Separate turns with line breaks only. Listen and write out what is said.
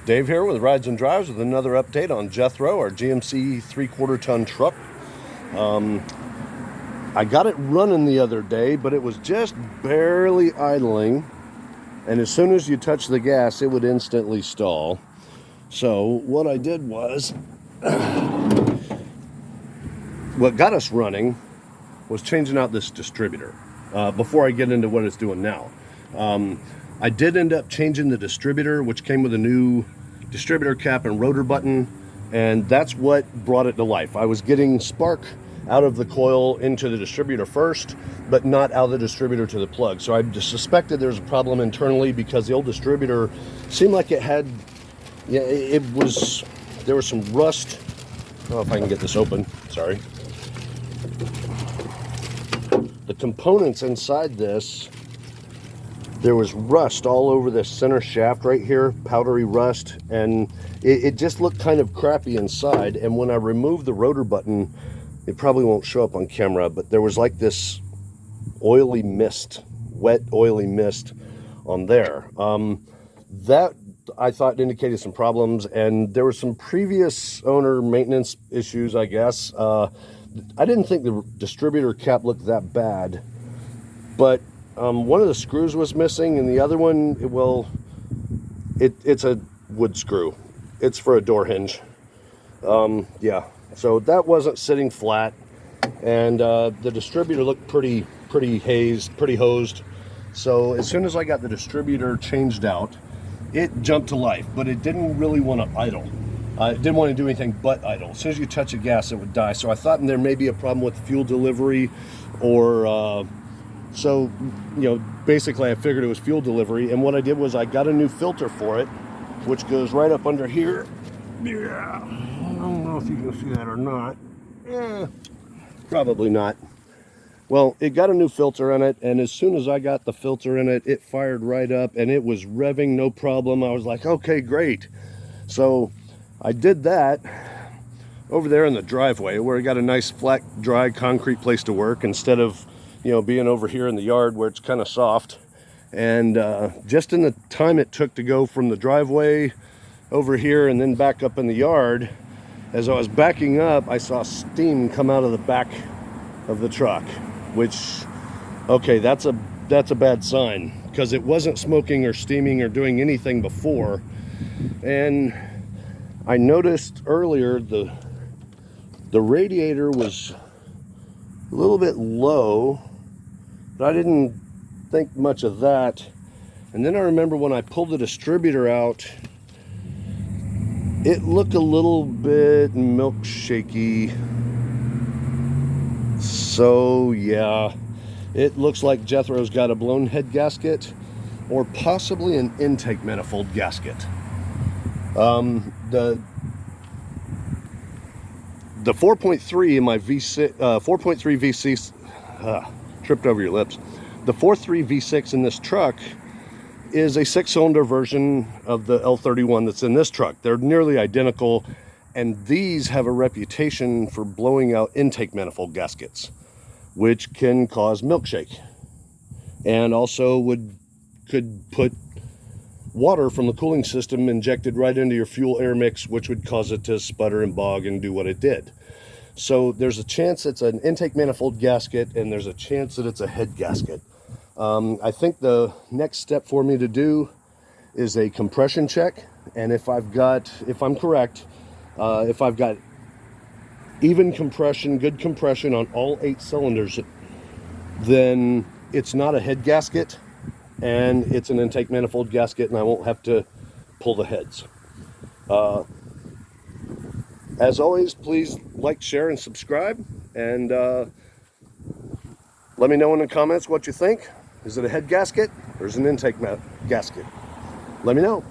Dave here with Rides and Drives with another update on Jethro, our GMC 3/4 ton truck. I got it running the other day, but it was just barely idling, and as soon as you touch the gas, it would instantly stall. So what I did was, what got us running was changing out this distributor. Before I get into what it's doing now, I did end up changing the distributor, which came with a new distributor cap and rotor button, and that's what brought it to life. I was getting spark out of the coil into the distributor first, but not out of the distributor to the plug. So I just suspected there was a problem internally because the old distributor seemed like it had, there was some rust. I don't know if I can get this open, sorry. The components inside this, there was rust all over this center shaft right here, powdery rust, and it just looked kind of crappy inside. And when I removed the rotor button, it probably won't show up on camera, but there was like this oily mist, wet oily mist on there. That I thought indicated some problems, and there were some previous owner maintenance issues, I guess. I didn't think the distributor cap looked that bad, but one of the screws was missing, and the other one, it's a wood screw. It's for a door hinge. Yeah, so that wasn't sitting flat, and the distributor looked pretty hosed. So as soon as I got the distributor changed out, it jumped to life, but it didn't really want to idle. It didn't want to do anything but idle. As soon as you touch the gas, it would die. So I thought there may be a problem with fuel delivery, or so, basically I figured it was fuel delivery. And what I did was I got a new filter for it, which goes right up under here. Yeah, I don't know if you can see that or not. Probably not. Well, it got a new filter in it, and as soon as I got the filter in it, it fired right up, and it was revving no problem. I was like, okay, great. So I did that over there in the driveway, where I got a nice flat, dry concrete place to work, instead of being over here in the yard where it's kind of soft. And just in the time it took to go from the driveway over here and then back up in the yard, as I was backing up, I saw steam come out of the back of the truck, which, okay, that's a bad sign, because it wasn't smoking or steaming or doing anything before. And I noticed earlier the radiator was a little bit low, but I didn't think much of that. And then I remember when I pulled the distributor out, it looked a little bit milkshaky. So yeah, it looks like Jethro's got a blown head gasket, or possibly an intake manifold gasket. The 4.3 in my V6, 4.3 V6, tripped over your lips. The 4.3 V6 in this truck is a 6-cylinder version of the L31 that's in this truck. They're nearly identical, and these have a reputation for blowing out intake manifold gaskets, which can cause milkshake, and also could put water from the cooling system injected right into your fuel air mix, which would cause it to sputter and bog and do what it did. So there's a chance it's an intake manifold gasket, and there's a chance that it's a head gasket. I think the next step for me to do is a compression check, and if I'm correct, if I've got even compression, good compression on all 8 cylinders, then it's not a head gasket, and it's an intake manifold gasket, and I won't have to pull the heads. As always, please like, share, and subscribe, and let me know in the comments what you think. Is it a head gasket or is it an intake gasket? Let me know.